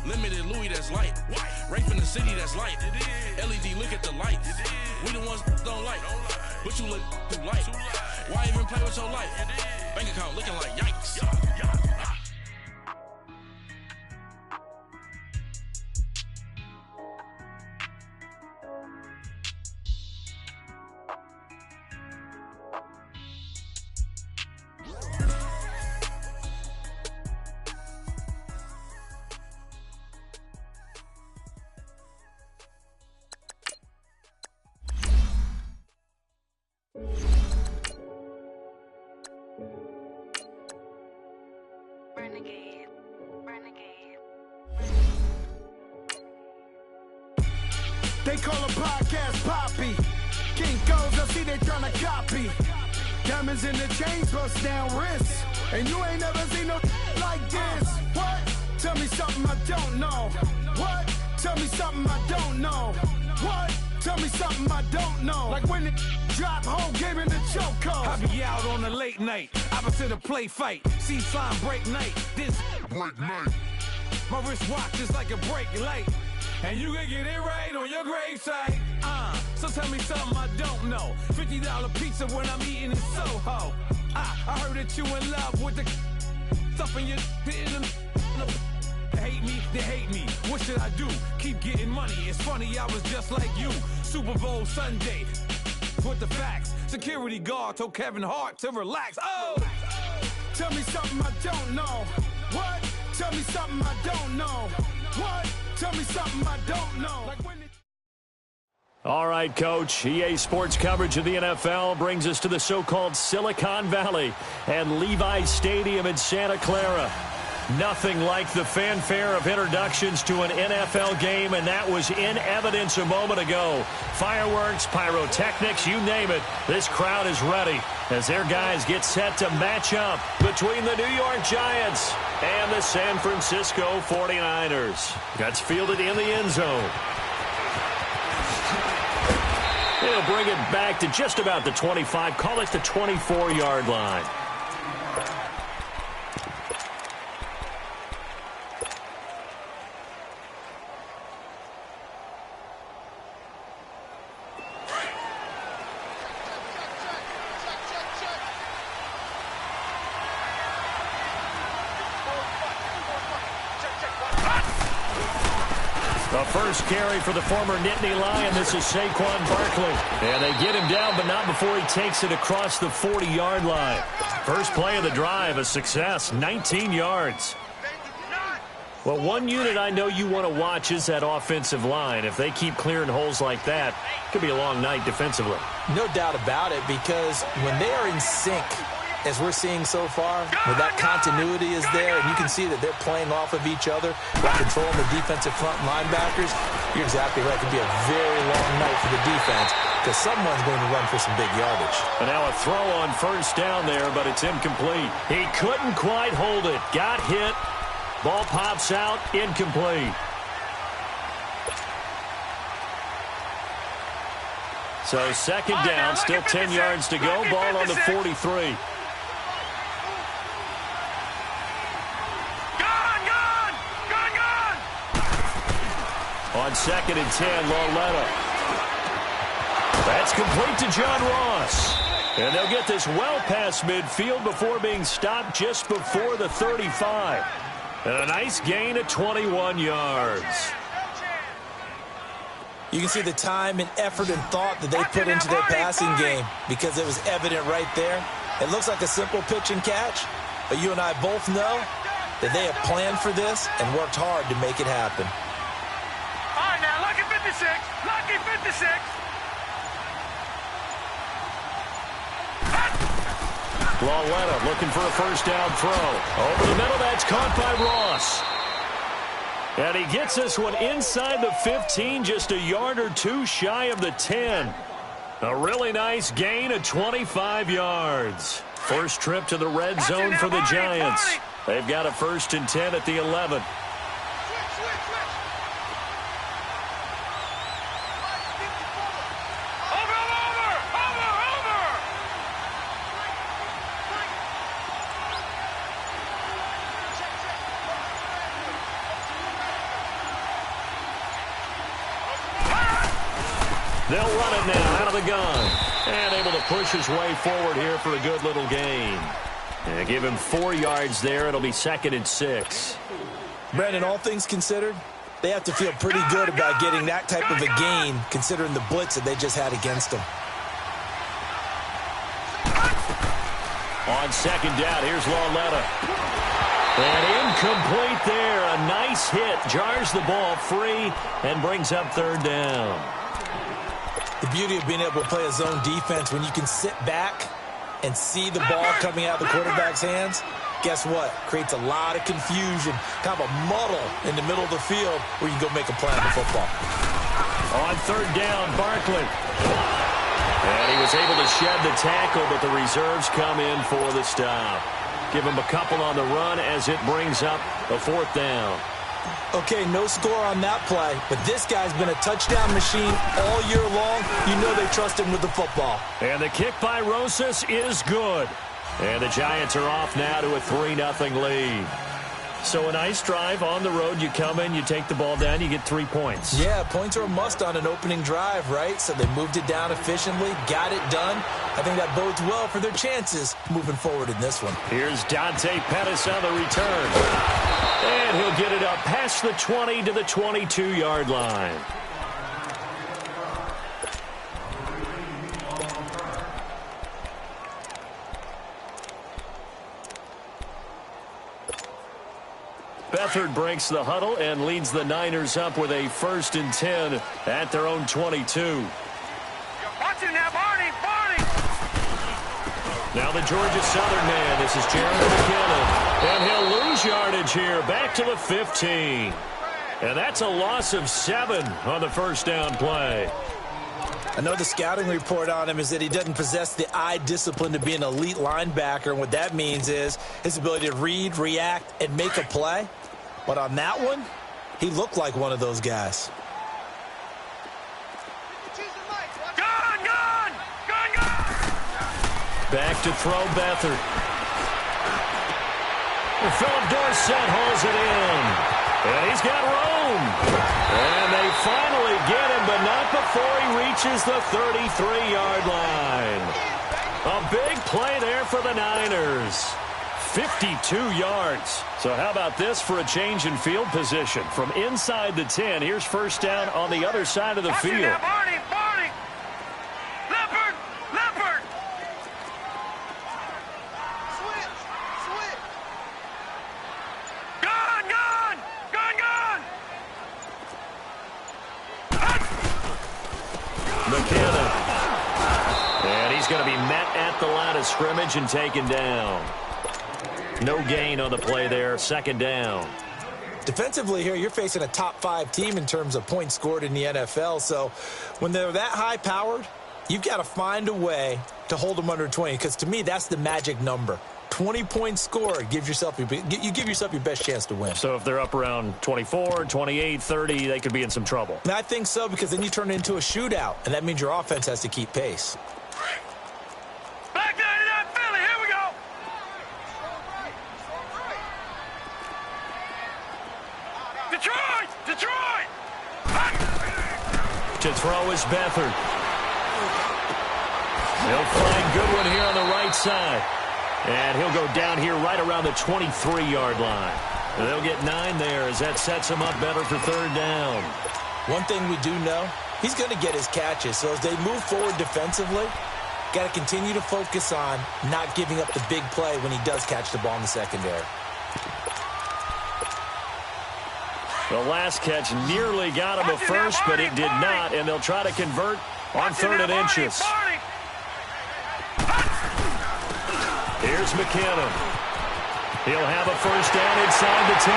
Limited Louis, that's light. Rape in the city, that's light. LED, look at the lights. We the ones don't like. But you look too light. Why even play with your life? Bank account looking like yikes. They call a podcast Poppy. Kinkos, I see they tryna copy. Diamonds in the chains, bust down wrists. And you ain't never seen no like this. What? Tell me something I don't know. What? Tell me something I don't know. What? Tell me something I don't know. Like when it drop, whole game in the chokehold. I be out on a late night, opposite a play fight. See slime break night, this break night. My wrist watch is like a brake light. And you can get it right on your gravesite. So tell me something I don't know. $50 pizza when I'm eating in Soho. I heard that you in love with the stuff in your hate me, they hate me. What should I do? Keep getting money. It's funny, I was just like you. Super Bowl Sunday with the facts. Security guard told Kevin Hart to relax. Oh! Tell me something I don't know. What? Tell me something I don't know. What? Tell me something I don't know. Like when All right, Coach. EA Sports coverage of the NFL brings us to the so-called Silicon Valley and Levi's Stadium in Santa Clara. Nothing like the fanfare of introductions to an NFL game, and that was in evidence a moment ago. Fireworks, pyrotechnics, you name it. This crowd is ready as their guys get set to match up between the New York Giants and the San Francisco 49ers. That's fielded in the end zone. They'll bring it back to just about the 25, call it the 24-yard line. The first carry for the former Nittany Lion. This is Saquon Barkley. And they get him down, but not before he takes it across the 40-yard line. First play of the drive, a success, 19 yards. Well, one unit I know you want to watch is that offensive line. If they keep clearing holes like that, it could be a long night defensively. No doubt about it, because when they are in sync, as we're seeing so far, where that continuity is there, and you can see that they're playing off of each other while controlling the defensive front linebackers, you're exactly right. It could be a very long night for the defense because someone's going to run for some big yardage. And now a throw on first down there, but it's incomplete. He couldn't quite hold it. Got hit. Ball pops out. Incomplete. So second down, still 10 yards to go. Ball on the 43. On second and 10, Lauletta. That's complete to John Ross. And they'll get this well past midfield before being stopped just before the 35. And a nice gain of 21 yards. You can see the time and effort and thought that they put into their passing game because it was evident right there. It looks like a simple pitch and catch, but you and I both know that they have planned for this and worked hard to make it happen. All right, now, lucky 56. Lucky 56. Lauletta looking for a first down throw. Over the middle, that's caught by Ross. And he gets this one inside the 15, just a yard or two shy of the 10. A really nice gain of 25 yards. First trip to the red zone for the Giants. They've got a 1st and 10 at the 11. They'll run it now out of the gun. And able to push his way forward here for a good little gain. And give him 4 yards there. It'll be 2nd and 6. Brandon, all things considered, they have to feel pretty good about getting that type of a gain considering the blitz that they just had against them. On 2nd down, here's Lauletta. And incomplete there. A nice hit. Jars the ball free and brings up 3rd down. The beauty of being able to play a zone defense when you can sit back and see the ball coming out of the quarterback's hands, guess what? Creates a lot of confusion, kind of a muddle in the middle of the field where you can go make a play on the football. On 3rd down, Barkley. And he was able to shed the tackle, but the reserves come in for the stop. Give him a couple on the run as it brings up a 4th down. Okay, no score on that play, but this guy's been a touchdown machine all year long. You know they trust him with the football. And the kick by Rosas is good. And the Giants are off now to a 3-0 lead. So a nice drive on the road. You come in, you take the ball down, you get 3 points. Yeah, points are a must on an opening drive, right? So they moved it down efficiently, got it done. I think that bodes well for their chances moving forward in this one. Here's Dante Pettis on the return. And he'll get it up past the 20 to the 22-yard line. Beathard breaks the huddle and leads the Niners up with a 1st and 10 at their own 22. Watch it now, Barney! Now the Georgia Southern man. This is Jared McKinnon. And he'll lose yardage here. Back to the 15. And that's a loss of 7 on the 1st down play. I know the scouting report on him is that he doesn't possess the eye discipline to be an elite linebacker. And what that means is his ability to read, react, and make a play. But on that one, he looked like one of those guys. Back to throw Beathard. Philip Dorsett hauls it in. And he's got room. And they finally get him, but not before he reaches the 33-yard line. A big play there for the Niners. 52 yards. So how about this for a change in field position? From inside the 10, here's 1st down on the other side of the field. Barney! Leopard! Switch! Gone! McKinnon. And he's going to be met at the line of scrimmage and taken down. No gain on the play there. 2nd down. Defensively here, you're facing a top 5 team in terms of points scored in the NFL. So when they're that high-powered, you've got to find a way to hold them under 20. Because to me, that's the magic number. 20 points scored gives yourself you give yourself your best chance to win. So if they're up around 24, 28, 30, they could be in some trouble. And I think so, because then you turn it into a shootout, and that means your offense has to keep pace. Back down to that Philly. Here we go. Detroit! To throw is Beathard. He'll find Goodwin here on the right side. And he'll go down here right around the 23-yard line. And they'll get 9 there as that sets him up better for 3rd down. One thing we do know, he's going to get his catches. So as they move forward defensively, got to continue to focus on not giving up the big play when he does catch the ball in the secondary. The last catch nearly got him a first, but it did not. And they'll try to convert on 3rd and inches. Here's McKinnon. He'll have a 1st down inside the 10.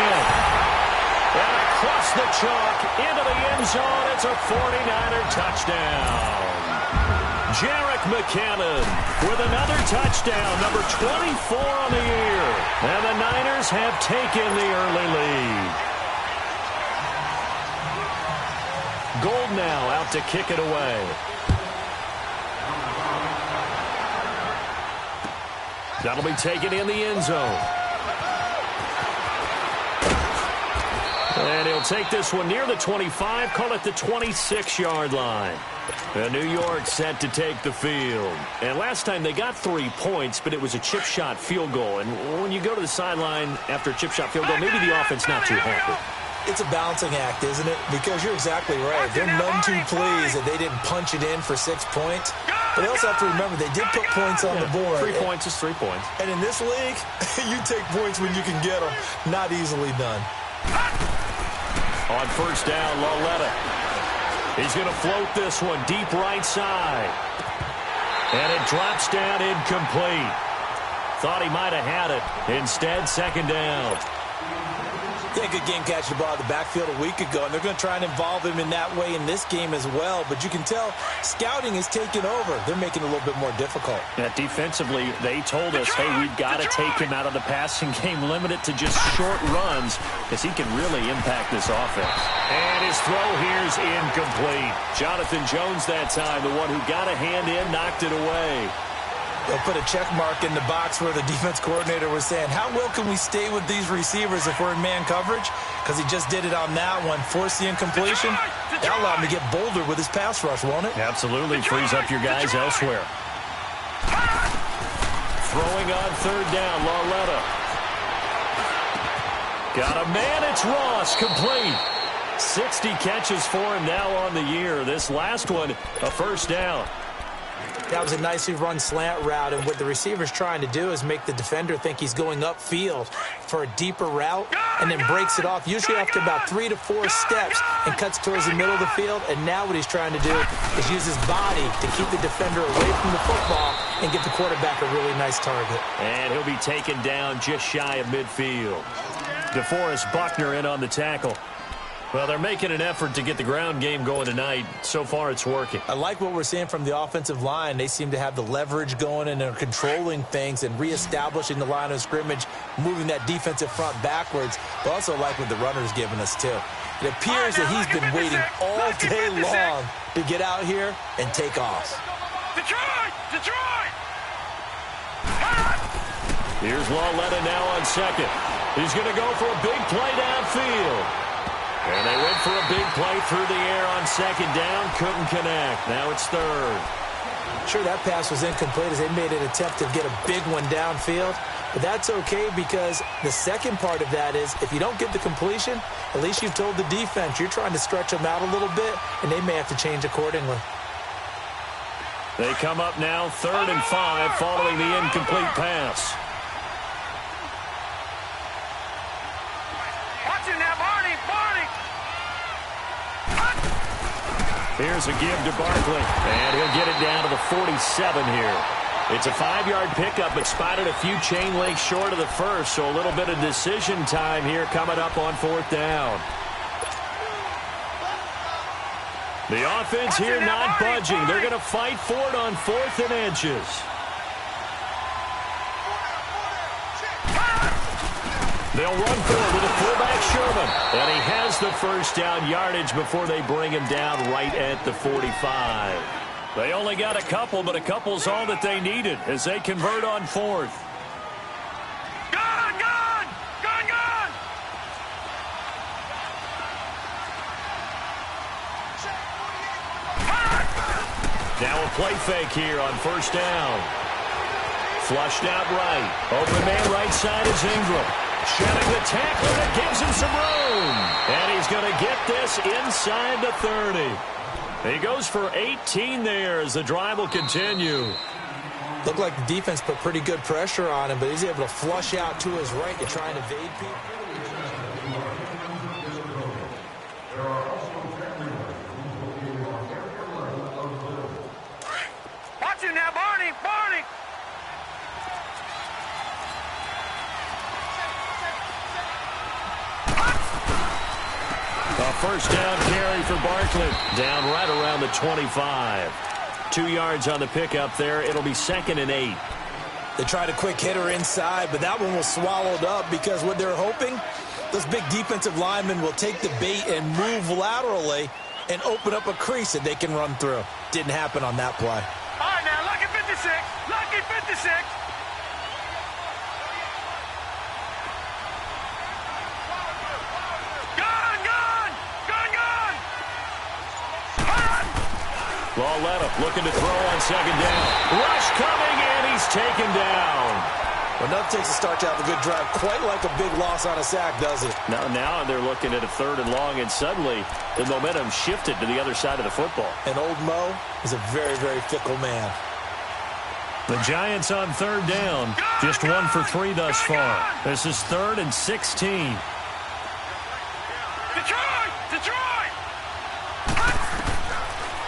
And across the chalk into the end zone. It's a 49er touchdown. Jerick McKinnon with another touchdown, number 24 on the year. And the Niners have taken the early lead. Gold now out to kick it away. That'll be taken in the end zone. And he'll take this one near the 25, call it the 26-yard line. And New York set to take the field. And last time they got 3 points, but it was a chip shot field goal. And when you go to the sideline after a chip shot field goal, maybe the offense not too happy. It's a balancing act, isn't it? Because you're exactly right. They're none too pleased that they didn't punch it in for 6 points. But they also have to remember they did put points on the board. 3 points is 3 points. And in this league, you take points when you can get them. Not easily done. On first down, Lauletta. He's going to float this one deep right side. And it drops down incomplete. Thought he might have had it. Instead, second down. He had a good game catching the ball in the backfield a week ago, and they're going to try and involve him in that way in this game as well. But you can tell scouting is taking over. They're making it a little bit more difficult. Yeah, defensively, they told us, hey, we've got to take him out of the passing game, limit it to just short runs, because he can really impact this offense. And his throw here is incomplete. Jonathan Jones that time, the one who got a hand in, knocked it away. They'll put a check mark in the box where the defense coordinator was saying, how well can we stay with these receivers if we're in man coverage? Because he just did it on that one, forced the incompletion. That'll allow him to get bolder with his pass rush, won't it? Absolutely. Frees up your guys elsewhere. Throwing on third down, Lauletta. Got a man, it's Ross, complete. 60 catches for him now on the year. This last one, a first down. That was a nicely run slant route, and what the receiver's trying to do is make the defender think he's going upfield for a deeper route and then breaks it off, usually after about 3 to 4 steps, and cuts towards the middle of the field. And now what he's trying to do is use his body to keep the defender away from the football and give the quarterback a really nice target. And he'll be taken down just shy of midfield. DeForest Buckner in on the tackle. Well, they're making an effort to get the ground game going tonight. So far, it's working. I like what we're seeing from the offensive line. They seem to have the leverage going, and they're controlling things and reestablishing the line of scrimmage, moving that defensive front backwards. But also like what the runner's giving us, too. It appears that he's been waiting all day long to get out here and take off. Detroit! Detroit! Here's Lauletta now on second. He's going to go for a big play downfield. And they went for a big play through the air on second down. Couldn't connect. Now it's third. Sure, that pass was incomplete as they made an attempt to get a big one downfield. But that's okay, because the second part of that is if you don't get the completion, at least you've told the defense you're trying to stretch them out a little bit, and they may have to change accordingly. They come up now 3rd and 5 following the incomplete pass. Here's a give to Barkley, and he'll get it down to the 47 here. It's a 5-yard pickup, but spotted a few chain links short of the first, so a little bit of decision time here coming up on 4th down. The offense here not budging. They're going to fight for it on 4th and inches. They'll run forward with a fullback, Sherman. And he has the first down yardage before they bring him down right at the 45. They only got a couple, but a couple's all that they needed as they convert on 4th. Gone! Gone! Gone! Gone! Now a play fake here on first down. Flushed out right. Open man right side is Ingram. Shedding the tackle that gives him some room. And he's going to get this inside the 30. He goes for 18 there as the drive will continue. Looked like the defense put pretty good pressure on him, but he's able to flush out to his right to try and evade people. Watch him now, Barney! Barney! A first down carry for Barkley. Down right around the 25. 2 yards on the pickup there. It'll be 2nd and 8. They tried a quick hitter inside, but that one was swallowed up because what they're hoping, those big defensive linemen will take the bait and move laterally and open up a crease that they can run through. Didn't happen on that play. All right, now, lucky 56. Lucky 56. Lauletta looking to throw on second down. Rush coming, and he's taken down. Well, nothing takes a start to have a good drive, quite like a big loss on a sack, does it? Now they're looking at a 3rd and long, and suddenly the momentum shifted to the other side of the football. And old Mo is a very, very fickle man. The Giants on 3rd down, just 1 for 3 thus far. This is 3rd and 16. Detroit!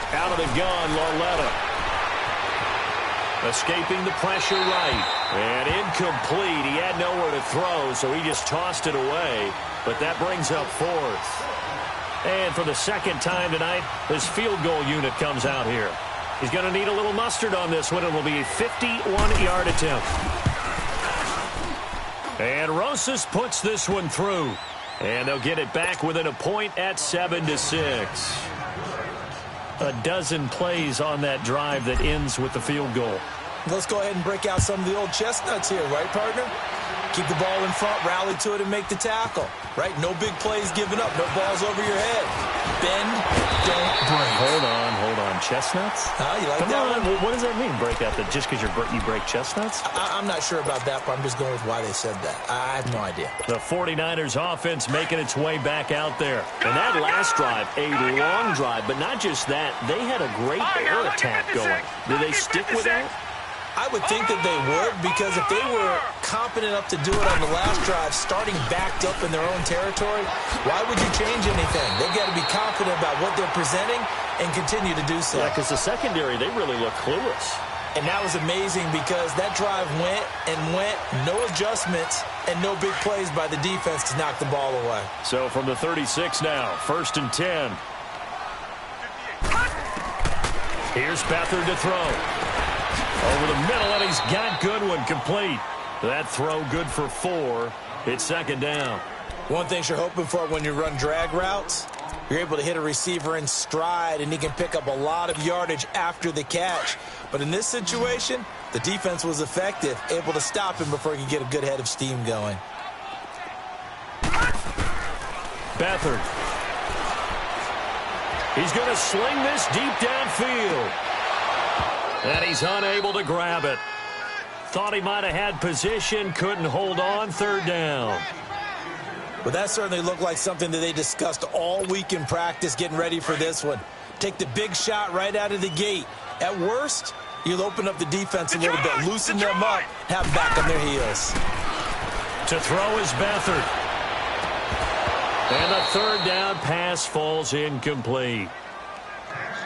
Out of the gun, Lauletta. Escaping the pressure right. And incomplete. He had nowhere to throw, so he just tossed it away. But that brings up 4th. And for the second time tonight, his field goal unit comes out here. He's going to need a little mustard on this one. It will be a 51-yard attempt. And Rosas puts this one through. And they'll get it back within a point at 7-6. A dozen plays on that drive that ends with the field goal. Let's go ahead and break out some of the old chestnuts here, right, partner? Keep the ball in front, rally to it, and make the tackle, right? No big plays given up, no balls over your head. Bend, don't break. Hold on. Chestnuts? You like Come that on. one? What does that mean, break out? That just because you break chestnuts? I'm not sure about that, but I'm just going with why they said that. I have no idea. The 49ers offense making its way back out there. And that last drive, a long drive, but not just that. They had a great air attack going. Do they stick with that? I would think that they would, because if they were competent enough to do it on the last drive, starting backed up in their own territory, why would you change anything? They've got to be confident about what they're presenting and continue to do so. Yeah, because the secondary, they really look clueless. And that was amazing because that drive went and went, no adjustments, and no big plays by the defense to knock the ball away. So from the 36 now, 1st and 10. Here's Beathard to throw. Over the middle, and he's got Goodwin complete. That throw good for 4. It's 2nd down. One thing you're hoping for when you run drag routes, you're able to hit a receiver in stride, and he can pick up a lot of yardage after the catch. But in this situation, the defense was effective, able to stop him before he could get a good head of steam going. Beathard. He's going to sling this deep downfield. And he's unable to grab it. Thought he might have had position, couldn't hold on, 3rd down. But that certainly looked like something that they discussed all week in practice getting ready for this one. Take the big shot right out of the gate. At worst, you'll open up the defense a little bit, loosen them up, have them back on their heels. To throw is Beathard. And the 3rd down pass falls incomplete.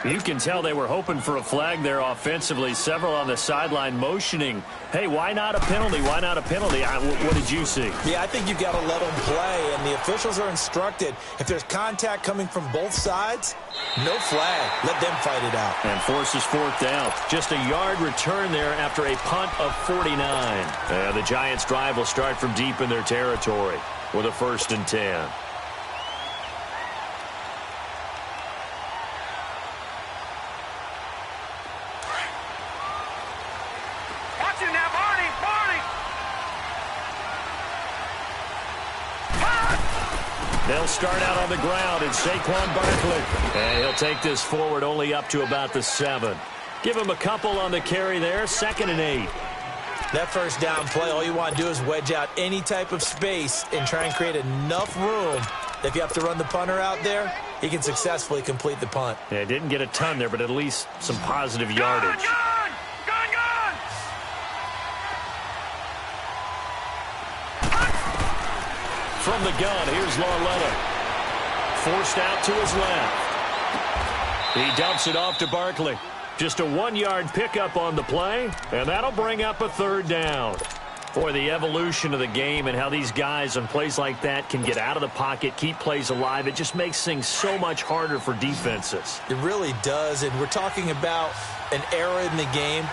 You can tell they were hoping for a flag there offensively. Several on the sideline motioning, hey, why not a penalty? Why not a penalty? What did you see? Yeah, I think you've got to let them play, and the officials are instructed. If there's contact coming from both sides, no flag. Let them fight it out. And forces 4th down. Just a yard return there after a punt of 49. The Giants' drive will start from deep in their territory with a 1st and 10. They'll start out on the ground, and Saquon Barkley. And he'll take this forward only up to about the 7. Give him a couple on the carry there, 2nd and 8. That 1st down play, all you want to do is wedge out any type of space and try and create enough room that if you have to run the punter out there, he can successfully complete the punt. Yeah, didn't get a ton there, but at least some positive yardage. Gun! From the gun, here's Lauletta. Forced out to his left. He dumps it off to Barkley. Just a 1-yard pickup on the play, and that'll bring up a 3rd down. Boy, the evolution of the game and how these guys on plays like that can get out of the pocket, keep plays alive, it just makes things so much harder for defenses. It really does, and we're talking about an era in the game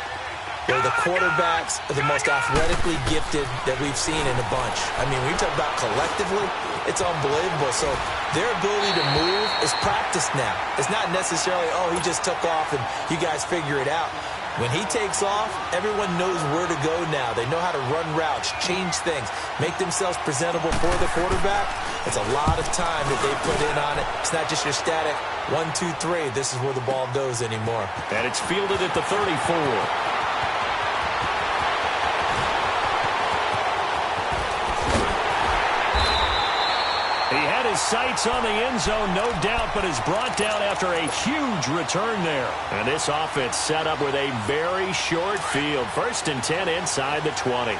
where the quarterbacks are the most athletically gifted that we've seen in a bunch. I mean, when you talk about collectively, it's unbelievable. So their ability to move is practiced now. It's not necessarily, oh, he just took off and you guys figure it out. When he takes off, everyone knows where to go now. They know how to run routes, change things, make themselves presentable for the quarterback. It's a lot of time that they put in on it. It's not just your static 1, 2, 3. This is where the ball goes anymore. And it's fielded at the 34. He had his sights on the end zone, no doubt, but is brought down after a huge return there. And this offense set up with a very short field. 1st and 10 inside the 20.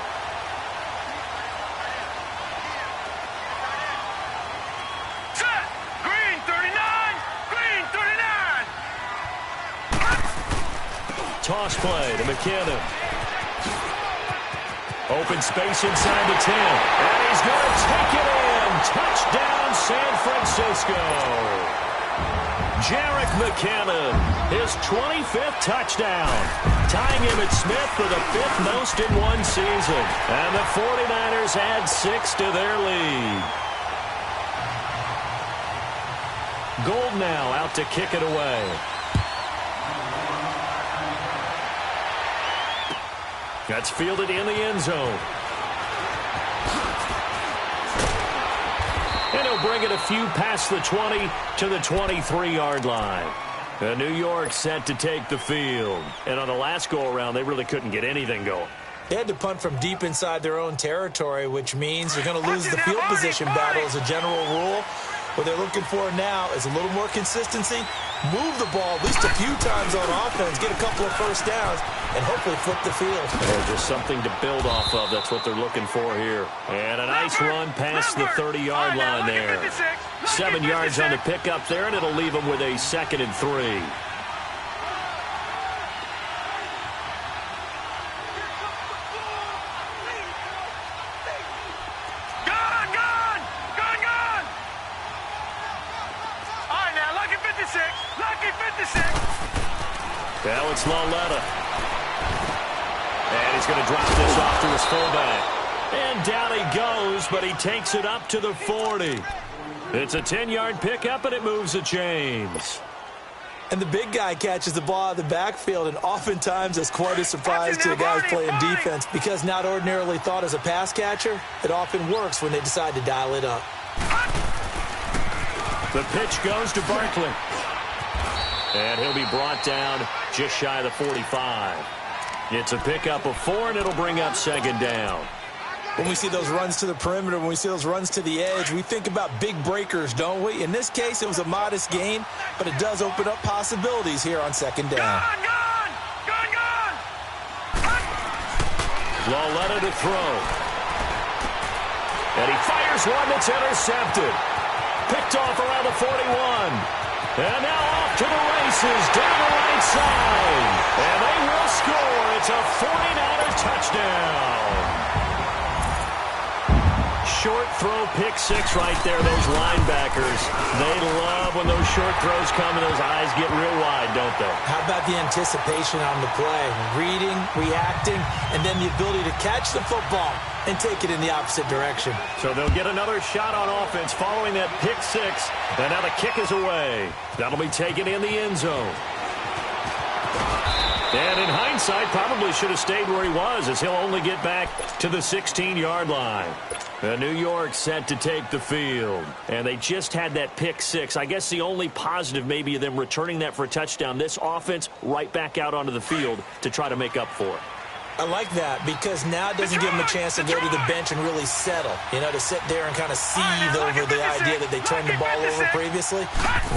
Set. Green 39. Green 39. Toss play to McKinnon. Open space inside the 10. And he's going to take it in. Touchdown, San Francisco. Jerick McKinnon, his 25th touchdown, tying him at Smith for the 5th most in one season. And the 49ers add 6 to their lead. Gold now out to kick it away. That's fielded in the end zone. And he'll bring it a few past the 20 to the 23-yard line. New York set to take the field. And on the last go-around, they really couldn't get anything going. They had to punt from deep inside their own territory, which means they're going to lose the field position battle as a general rule. What they're looking for now is a little more consistency, move the ball at least a few times on offense, get a couple of first downs, and hopefully flip the field. Just something to build off of. That's what they're looking for here. And a nice run past the 30-yard line there. 7 yards on the pickup there, and it'll leave them with a 2nd and 3. Now it's Lauletta. And he's going to drop this off to his fullback. And down he goes, but he takes it up to the 40. It's a 10-yard pickup, and it moves the chains. And the big guy catches the ball out of the backfield, and oftentimes that's quite a surprise to the guys playing defense, because not ordinarily thought as a pass catcher, it often works when they decide to dial it up. The pitch goes to Barkley. And he'll be brought down just shy of the 45. It's a pickup of 4, and it'll bring up 2nd down. When we see those runs to the perimeter, when we see those runs to the edge, we think about big breakers, don't we? In this case, it was a modest gain, but it does open up possibilities here on 2nd down. Gone! Lauletta to throw. And he fires one that's intercepted. Picked off around the 41. And now off to the races, down the right side. And they will score. It's a 49er touchdown. Short throw, pick 6 right there, those linebackers. They love when those short throws come and those eyes get real wide, don't they? How about the anticipation on the play? Reading, reacting, and then the ability to catch the football and take it in the opposite direction. So they'll get another shot on offense following that pick 6. And now the kick is away. That'll be taken in the end zone. And in hindsight, probably should have stayed where he was, as he'll only get back to the 16-yard line. New York set to take the field. And they just had that pick 6. I guess the only positive maybe of them returning that for a touchdown. This offense right back out onto the field to try to make up for it. I like that, because now it doesn't give them a chance to go to the bench and really settle, to sit there and kind of seethe over the idea that they turned the ball over previously.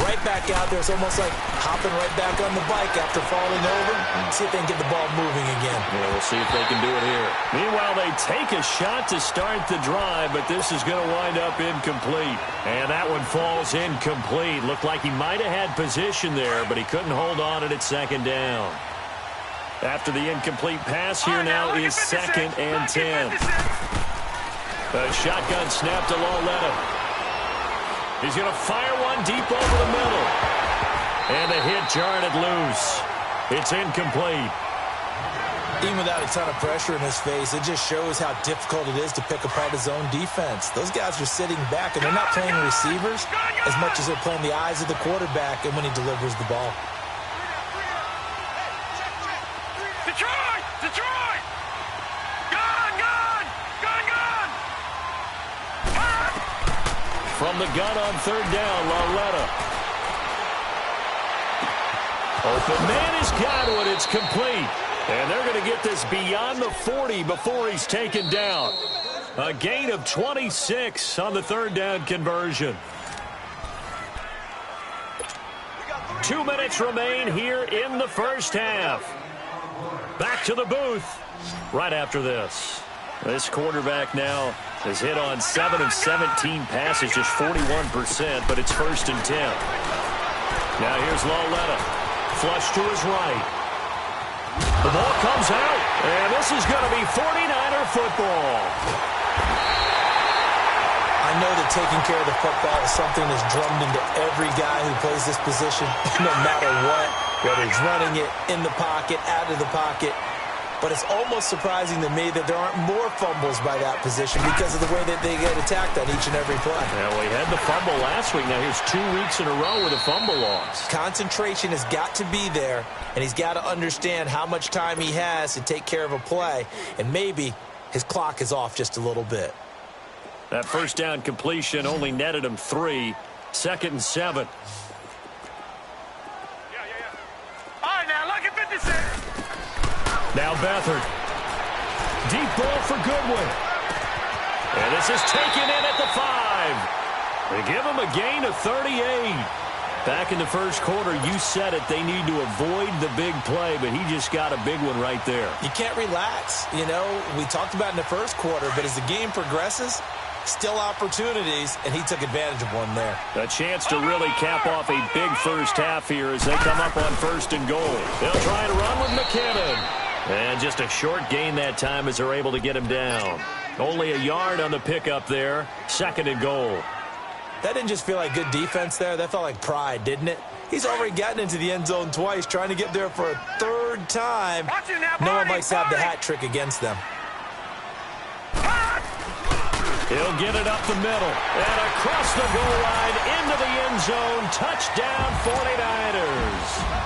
Right back out there, it's almost like hopping right back on the bike after falling over. See if they can get the ball moving again. Yeah, we'll see if they can do it here. Meanwhile, they take a shot to start the drive, but this is going to wind up incomplete. And that one falls incomplete. Looked like he might have had position there, but he couldn't hold on at 2nd down. After the incomplete pass, here now is 2nd and 10. A shotgun snap to Lauletta. He's going to fire one deep over the middle. And a hit jarred it loose. It's incomplete. Even without a ton of pressure in his face, it just shows how difficult it is to pick apart his own defense. Those guys are sitting back, and they're not playing receivers as much as they're playing the eyes of the quarterback and when he delivers the ball. From the gun on third down, Lauletta. Open man has got it. It's complete. And they're going to get this beyond the 40 before he's taken down. A gain of 26 on the third down conversion. 2 minutes remain here in the first half. Back to the booth right after this. This quarterback now has hit on 7 of 17 passes, just 41%, but it's 1st and 10. Now here's Lauletta. Flush to his right. The ball comes out, and this is going to be 49er football. I know that taking care of the football is something that's drummed into every guy who plays this position, no matter what, whether he's running it, in the pocket, out of the pocket. But it's almost surprising to me that there aren't more fumbles by that position because of the way that they get attacked on each and every play. Yeah, we had the fumble last week. Now here's 2 weeks in a row with a fumble loss. Concentration has got to be there, and he's got to understand how much time he has to take care of a play, and maybe his clock is off just a little bit. That first down completion only netted him 3. 2nd and 7. All right, now look at 56. Now Beathard. Deep ball for Goodwin. And this is taken in at the 5. They give him a gain of 38. Back in the first quarter, you said it, they need to avoid the big play, but he just got a big one right there. You can't relax. You know, we talked about in the first quarter, but as the game progresses, still opportunities, and he took advantage of one there. A chance to really cap off a big first half here as they come up on 1st and goal. They'll try to run with McKinnon. And just a short gain that time as they're able to get him down. Only a yard on the pickup there. 2nd and goal. That didn't just feel like good defense there. That felt like pride, didn't it? He's already gotten into the end zone twice, trying to get there for a 3rd time. No one likes to have the hat trick against them. He'll get it up the middle and across the goal line into the end zone. Touchdown 49ers.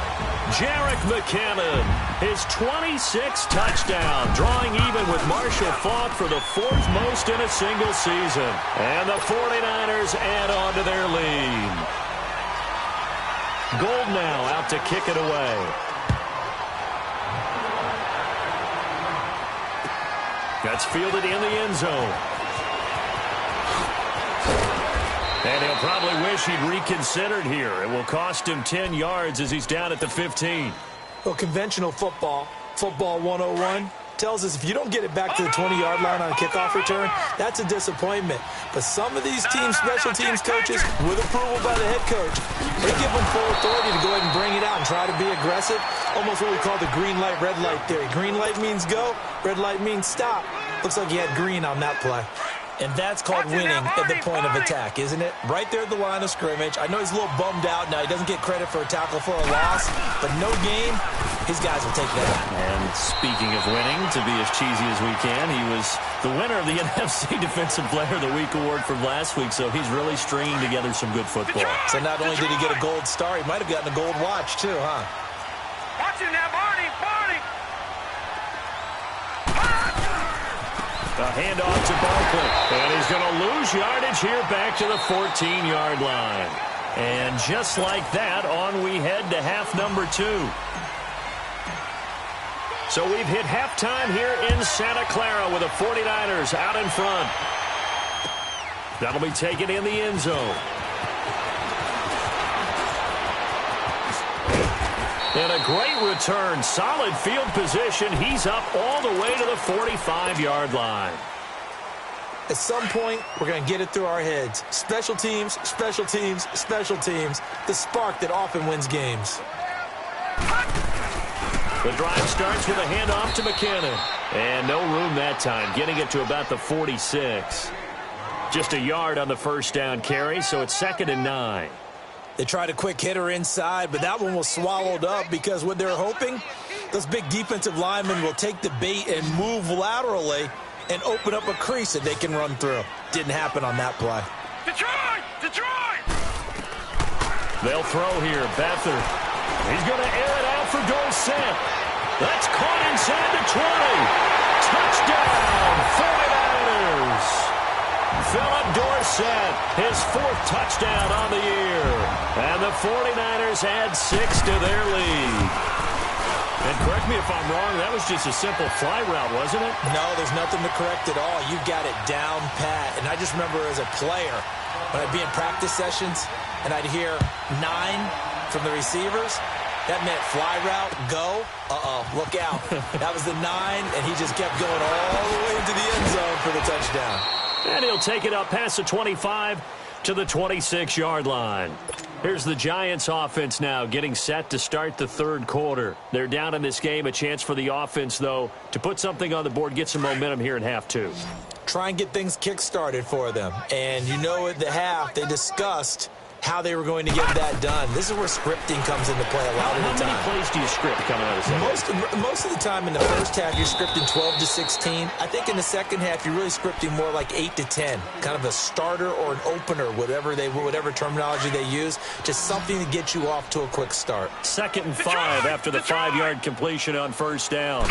Jerick McKinnon, his 26th touchdown, drawing even with Marshall Faulk for the 4th most in a single season. And the 49ers add on to their lead. Gold now out to kick it away. That's fielded in the end zone. And he'll probably wish he'd reconsidered here. It will cost him 10 yards as he's down at the 15. Well, conventional football 101, tells us if you don't get it back to the 20-yard line on a kickoff return, that's a disappointment. But some of these teams, special teams coaches, with approval by the head coach, they give them full authority to go ahead and bring it out and try to be aggressive. Almost what we call the green light, red light theory. Green light means go, red light means stop. Looks like he had green on that play. And that's called winning at the point of attack, isn't it? Right there at the line of scrimmage. I know he's a little bummed out now. He doesn't get credit for a tackle for a loss, but no game, his guys will take that. And speaking of winning, to be as cheesy as we can, he was the winner of the NFC Defensive Player of the Week award from last week, so he's really stringing together some good football. So not only did he get a gold star, he might have gotten a gold watch too, huh? Watch him now, Barney! A handoff to Barkley, and he's going to lose yardage here back to the 14-yard line. And just like that, on we head to half number 2. So we've hit halftime here in Santa Clara with the 49ers out in front. That'll be taken in the end zone. And a great return, solid field position. He's up all the way to the 45-yard line. At some point, we're going to get it through our heads. Special teams, special teams, special teams. The spark that often wins games. The drive starts with a handoff to McKinnon. And no room that time, getting it to about the 46. Just a yard on the first down carry, so it's 2nd and 9. They tried a quick hitter inside, but that one was swallowed up because what they're hoping, those big defensive linemen will take the bait and move laterally and open up a crease that they can run through. Didn't happen on that play. Detroit! They'll throw here. Beathard. He's going to air it out for Dorsett. That's caught inside the 20. Touchdown, 49ers. Philip Dorsett, his 4th touchdown on the year. And the 49ers add 6 to their lead. And correct me if I'm wrong, that was just a simple fly route, wasn't it? No, there's nothing to correct at all. You got it down pat. And I just remember as a player, when I'd be in practice sessions and I'd hear 9 from the receivers, that meant fly route, go, look out. That was the 9, and he just kept going all the way into the end zone for the touchdown. And he'll take it up past the 25 to the 26-yard line. Here's the Giants offense now getting set to start the 3rd quarter. They're down in this game. A chance for the offense, though, to put something on the board, get some momentum here in half 2. Try and get things kick-started for them. And you know at the half, they discussed how they were going to get that done. This is where scripting comes into play a lot of the time. How many plays do you script coming out of the second? Most of the time in the first half, you're scripting 12 to 16. I think in the second half, you're really scripting more like 8 to 10. Kind of a starter or an opener, whatever terminology they use. Just something to get you off to a quick start. 2nd and 5 after the 5-yard completion on 1st down.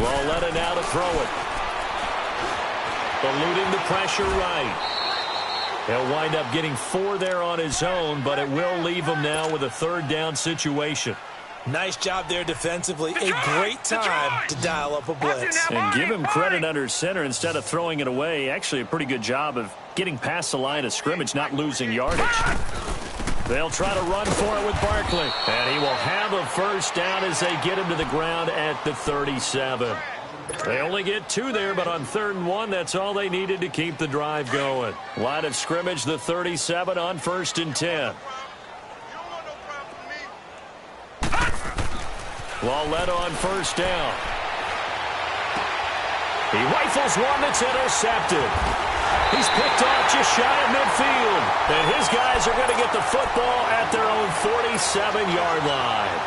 Ruhel1987's now to throw it. Eluding the pressure right. He'll wind up getting 4 there on his own, but it will leave him now with a 3rd down situation. Nice job there defensively. A great time to dial up a blitz. And give him credit under center instead of throwing it away. Actually, a pretty good job of getting past the line of scrimmage, not losing yardage. They'll try to run for it with Barkley. And he will have a 1st down as they get him to the ground at the 37. They only get 2 there, but on 3rd and 1, that's all they needed to keep the drive going. Line of scrimmage, the 37 on 1st and 10. Ruhel1987 on 1st down. He rifles one that's intercepted. He's picked off just shy of midfield. And his guys are going to get the football at their own 47-yard line.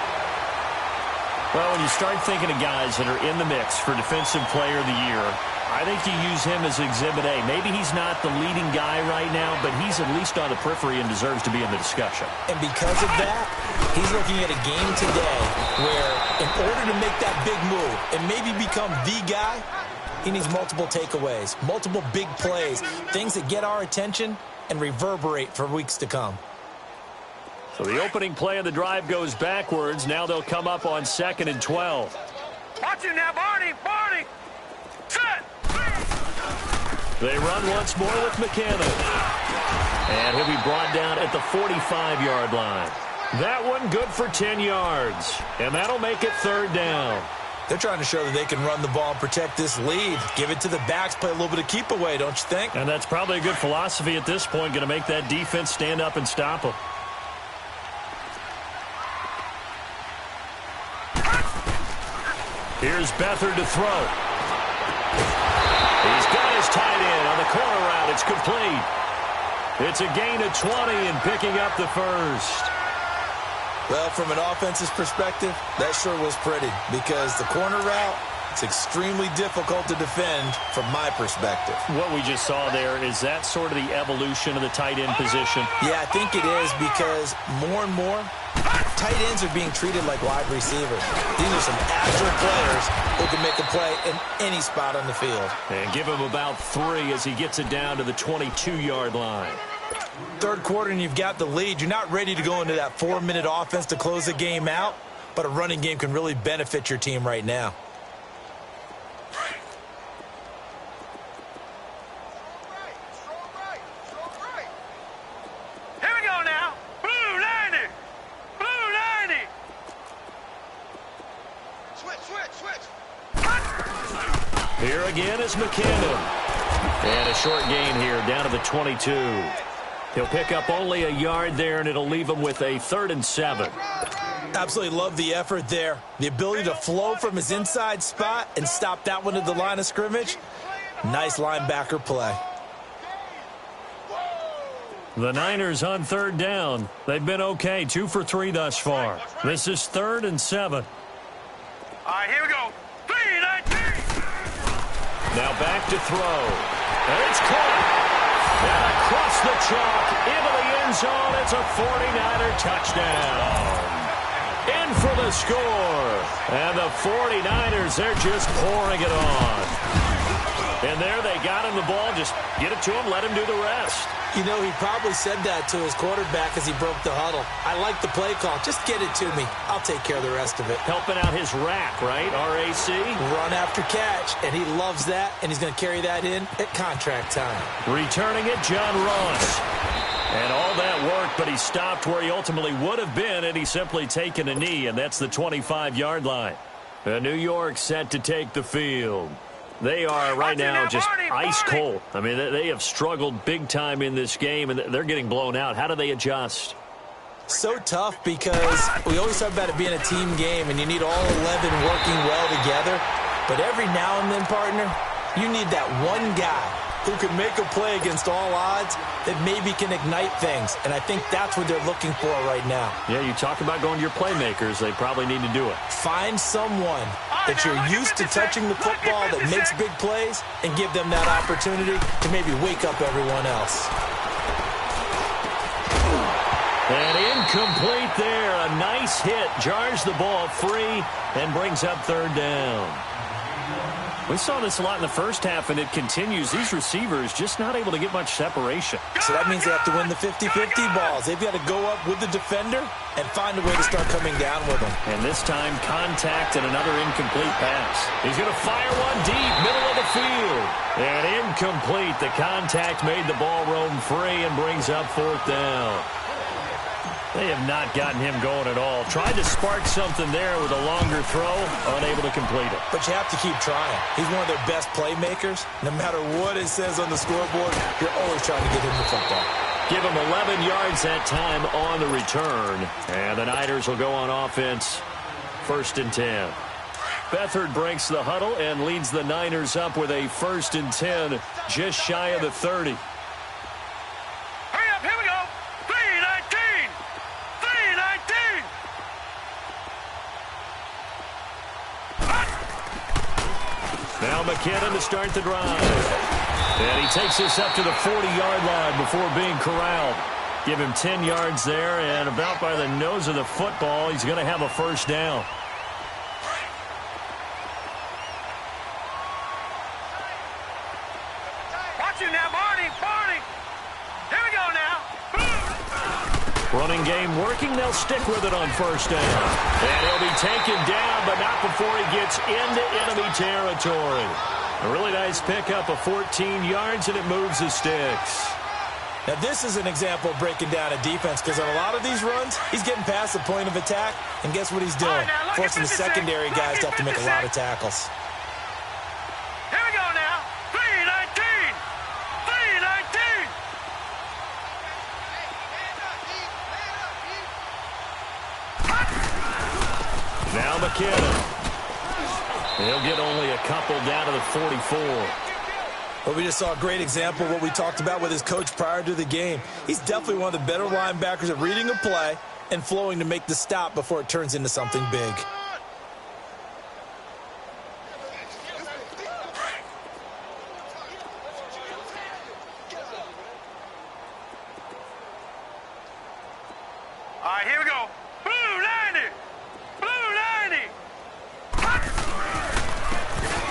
Well, when you start thinking of guys that are in the mix for Defensive Player of the Year, I think you use him as Exhibit A. Maybe he's not the leading guy right now, but he's at least on the periphery and deserves to be in the discussion. And because of that, he's looking at a game today where in order to make that big move and maybe become the guy, he needs multiple takeaways, multiple big plays, things that get our attention and reverberate for weeks to come. So the opening play of the drive goes backwards. Now they'll come up on 2nd and 12. Watch it now, Barney! Barney! Set! They run once more with McKinnon. And he'll be brought down at the 45-yard line. That one good for 10 yards. And that'll make it 3rd down. They're trying to show that they can run the ball and protect this lead. Give it to the backs, play a little bit of keep away, don't you think? And that's probably a good philosophy at this point, going to make that defense stand up and stop them. Here's Beathard to throw. He's got his tight end on the corner route. It's complete. It's a gain of 20 and picking up the 1st. Well, from an offense's perspective, that sure was pretty because the corner route, it's extremely difficult to defend from my perspective. What we just saw there, is that sort of the evolution of the tight end position? Yeah, I think it is because more and more, tight ends are being treated like wide receivers. These are some agile players who can make a play in any spot on the field. And give him about 3 as he gets it down to the 22-yard line. 3rd quarter and you've got the lead. You're not ready to go into that 4-minute offense to close the game out, but a running game can really benefit your team right now. Here we go now. Blue 90. Blue 90. Switch. Here again is McKinnon. And a short gain here down to the 22. He'll pick up only a yard there, and it'll leave him with a 3rd and 7. Absolutely love the effort there. The ability to flow from his inside spot and stop that one at the line of scrimmage. Nice linebacker play. The Niners on 3rd down. They've been okay, 2 for 3 thus far. This is 3rd and 7. All right, here we go. 3-19. Now back to throw. And it's caught. And across the chalk into the end zone. It's a 49er touchdown. In for the score. And the 49ers, they're just pouring it on. And there they got him the ball. Just get it to him, let him do the rest. You know, he probably said that to his quarterback as he broke the huddle. I like the play call. Just get it to me. I'll take care of the rest of it. Helping out his rack, right? RAC? Run after catch, and he loves that, and he's going to carry that in at contract time. Returning it, John Ross. And all that worked, but he stopped where he ultimately would have been, and he's simply taken a knee, and that's the 25-yard line. New York set to take the field. They are right now just ice cold. I mean, they have struggled big time in this game, and they're getting blown out. How do they adjust? So tough because we always talk about it being a team game, and you need all 11 working well together. But every now and then, partner, you need that one guy who can make a play against all odds that maybe can ignite things. And I think that's what they're looking for right now. Yeah, you talk about going to your playmakers. They probably need to do it. Find someone that you're used to touching the football that makes big plays and give them that opportunity to maybe wake up everyone else. And incomplete there. A nice hit. Jars the ball free and brings up third down. We saw this a lot in the first half, and it continues. These receivers just not able to get much separation. So that means they have to win the 50-50 balls. They've got to go up with the defender and find a way to start coming down with them. And this time, contact and another incomplete pass. He's going to fire one deep, middle of the field. And incomplete. The contact made the ball roam free and brings up fourth down. They have not gotten him going at all. Tried to spark something there with a longer throw, unable to complete it. But you have to keep trying. He's one of their best playmakers. No matter what it says on the scoreboard, you're always trying to get him the football. Give him 11 yards that time on the return. And the Niners will go on offense, 1st and 10. Beathard breaks the huddle and leads the Niners up with a 1st and 10, just shy of the 30. Now McKinnon to start the drive. And he takes this up to the 40-yard line before being corralled. Give him 10 yards there, and about by the nose of the football, he's going to have a first down. Watch you now, Barney. Here we go now. Running game working. They'll stick with it on first down. And he'll be taken down, but not before he gets into enemy territory. A really nice pickup of 14 yards, and it moves the sticks. Now, this is an example of breaking down a defense because on a lot of these runs, he's getting past the point of attack, and guess what he's doing? Forcing the secondary guys to have to make a lot of tackles. Here we go now. 3-19. Now McKinnon. He'll get only a couple down to the 44. Well, we just saw a great example of what we talked about with his coach prior to the game. He's definitely one of the better linebackers at reading a play and flowing to make the stop before it turns into something big. All right, here we go. Blue 90.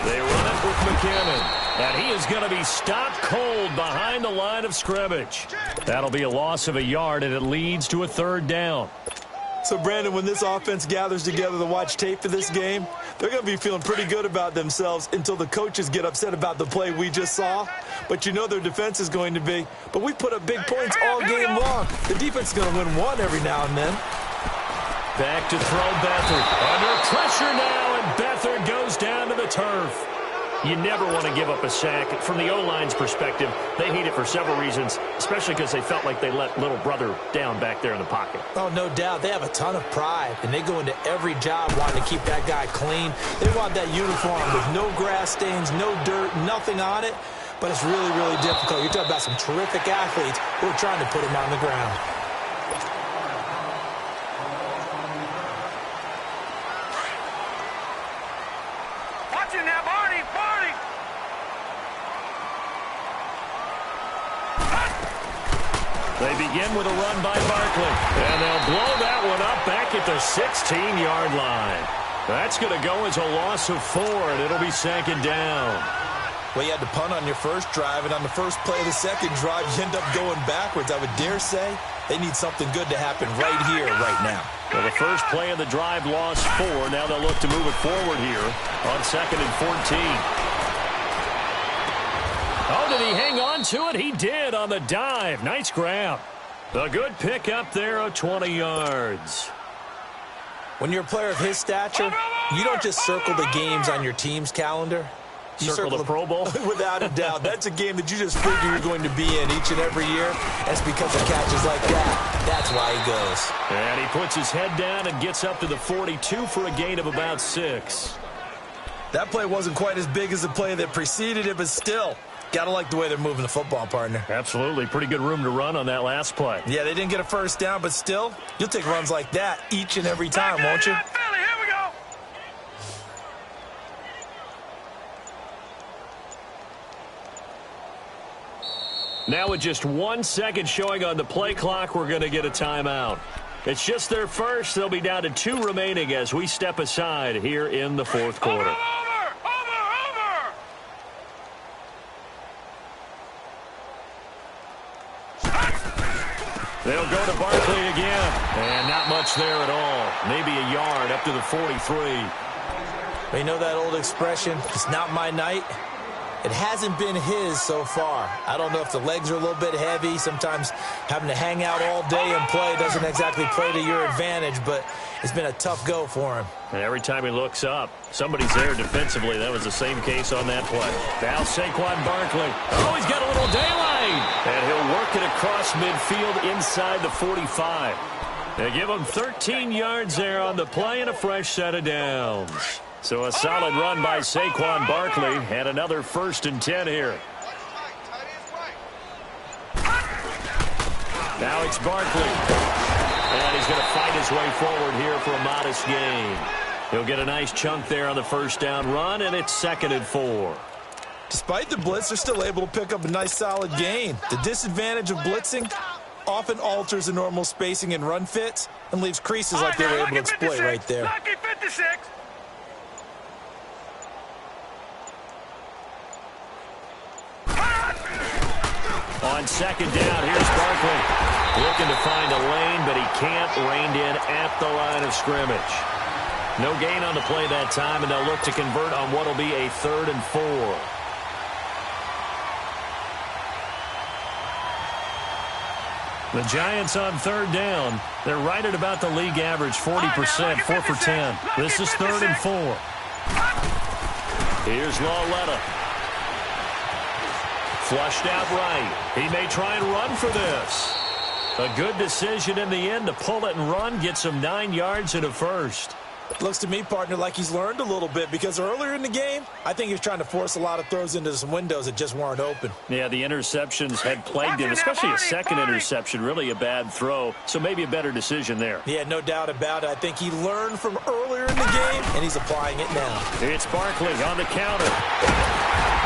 They run it with McKinnon. And he is going to be stopped cold behind the line of scrimmage. That'll be a loss of a yard, and it leads to a third down. So, Brandon, when this offense gathers together to watch tape for this game, they're going to be feeling pretty good about themselves until the coaches get upset about the play we just saw. But you know their defense is going to be. But we put up big points all game long. The defense is going to win one every now and then. Back to throw Beathard. Under pressure now, and Beathard goes down to the turf. You never want to give up a sack. From the O-line's perspective, they hate it for several reasons, especially because they felt like they let little brother down back there in the pocket. Oh, no doubt. They have a ton of pride, and they go into every job wanting to keep that guy clean. They want that uniform with no grass stains, no dirt, nothing on it. But it's really, really difficult. You're talking about some terrific athletes who are trying to put him on the ground. Watch it now, Barney. They begin with a run by Barkley. And they'll blow that one up back at the 16-yard line. That's going to go as a loss of 4, and it'll be second down. Well, you had to punt on your first drive, and on the first play of the second drive, you end up going backwards. I would dare say they need something good to happen right here, right now. Well, the first play of the drive lost 4. Now they'll look to move it forward here on 2nd and 14. Oh, did he hang on to it? He did on the dive. Nice grab. A good pick up there of 20 yards. When you're a player of his stature, you don't just circle the games on your team's calendar. You circle the Pro Bowl? Without a doubt. That's a game that you just figure you're going to be in each and every year. That's because of catches like that. That's why he goes. And he puts his head down and gets up to the 42 for a gain of about 6. That play wasn't quite as big as the play that preceded it, but still, gotta like the way they're moving the football, partner. Absolutely. Pretty good room to run on that last play. Yeah, they didn't get a first down, but still, you'll take runs like that each and every time, won't you? Now with just 1 second showing on the play clock, we're going to get a timeout. It's just their first. They'll be down to 2 remaining as we step aside here in the 4th quarter. Over! They'll go to Barkley again. And not much there at all. Maybe a yard up to the 43. You know that old expression, it's not my night? It hasn't been his so far. I don't know if the legs are a little bit heavy. Sometimes having to hang out all day and play doesn't exactly play to your advantage, but it's been a tough go for him. And every time he looks up, somebody's there defensively. That was the same case on that play. Now Saquon Barkley. Oh, he's got a little daylight. And he'll work it across midfield inside the 45. They give him 13 yards there on the play and a fresh set of downs. So a solid run by Saquon Barkley and another 1st and 10 here. Now it's Barkley. And he's going to fight his way forward here for a modest gain. He'll get a nice chunk there on the 1st down run, and it's 2nd and 4. Despite the blitz, they're still able to pick up a nice solid gain. The disadvantage of blitzing often alters the normal spacing and run fits and leaves creases like they were able to exploit right there. Lucky 56. On 2nd down, here's Barkley. Looking to find a lane, but he can't. Reined in at the line of scrimmage. No gain on the play that time, and they'll look to convert on what will be a 3rd and 4. The Giants on 3rd down. They're right at about the league average, 40%, 4 for 10. This is 3rd and 4. Here's Lauletta. Flushed out right. He may try and run for this. A good decision in the end to pull it and run. Gets him 9 yards and a 1st. Looks to me, partner, like he's learned a little bit because earlier in the game, I think he was trying to force a lot of throws into some windows that just weren't open. Yeah, the interceptions had plagued him, especially a second interception, really a bad throw. So maybe a better decision there. Yeah, no doubt about it. I think he learned from earlier in the game, and he's applying it now. It's Barkley on the counter.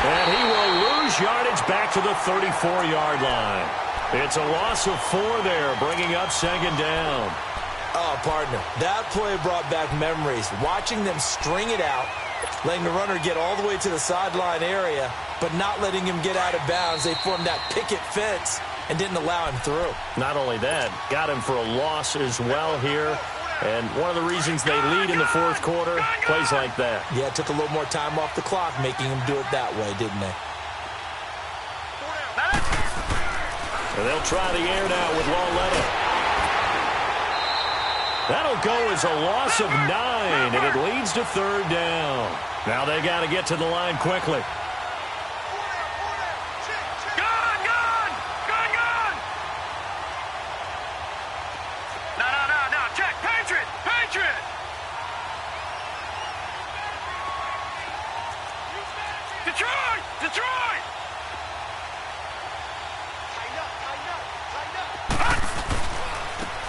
And he will lose yardage back to the 34-yard line. It's a loss of 4 there, bringing up 2nd down. Oh, partner, that play brought back memories. Watching them string it out, letting the runner get all the way to the sideline area, but not letting him get out of bounds. They formed that picket fence and didn't allow him through. Not only that, got him for a loss as well here. And one of the reasons they lead in the 4th quarter, plays like that. Yeah, it took a little more time off the clock, making him do it that way, didn't they? And they'll try the air now with Lauletta. That'll go as a loss of 9, and it leads to 3rd down. Now they got to get to the line quickly. Gone! No, check, Patriot! Detroit!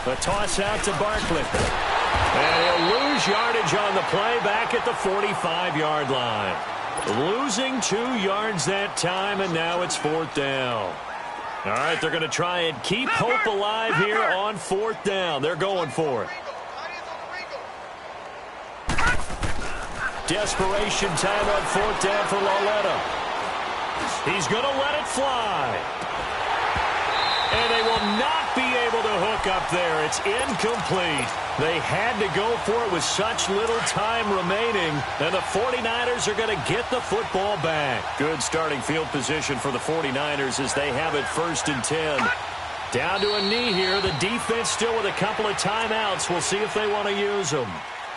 A toss out to Barkley. And he'll lose yardage on the play back at the 45-yard line. Losing 2 yards that time, and now it's 4th down. All right, they're going to try and keep hope alive here on 4th down. They're going for it. Desperation time on 4th down for Lauletta. He's going to let it fly. And they will not be able to hook up there. It's incomplete. They had to go for it with such little time remaining. And the 49ers are going to get the football back. Good starting field position for the 49ers as they have it 1st and 10. Down to a knee here. The defense still with a couple of timeouts. We'll see if they want to use them.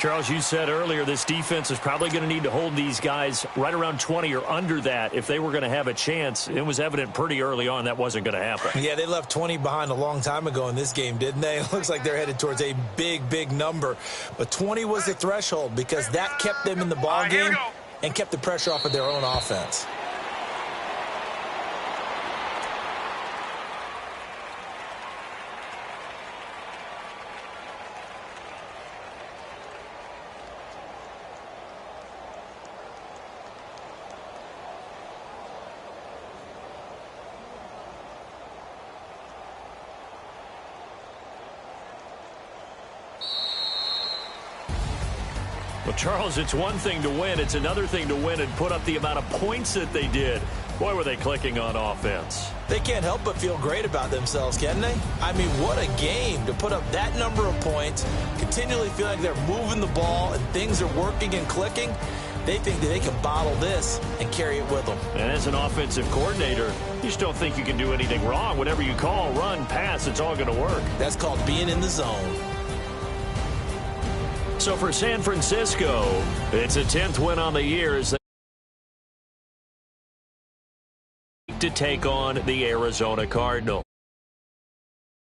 Charles, you said earlier this defense is probably going to need to hold these guys right around 20 or under that if they were going to have a chance. It was evident pretty early on that wasn't going to happen. Yeah, they left 20 behind a long time ago in this game, didn't they? It looks like they're headed towards a big, big number. But 20 was the threshold because that kept them in the ball game and kept the pressure off of their own offense. Well, Charles, it's one thing to win. It's another thing to win and put up the amount of points that they did. Boy, were they clicking on offense. They can't help but feel great about themselves, can they? I mean, what a game to put up that number of points, continually feel like they're moving the ball and things are working and clicking. They think that they can bottle this and carry it with them. And as an offensive coordinator, you just don't think you can do anything wrong. Whatever you call, run, pass, it's all going to work. That's called being in the zone. So for San Francisco, it's a 10th win on the year as they to take on the Arizona Cardinals.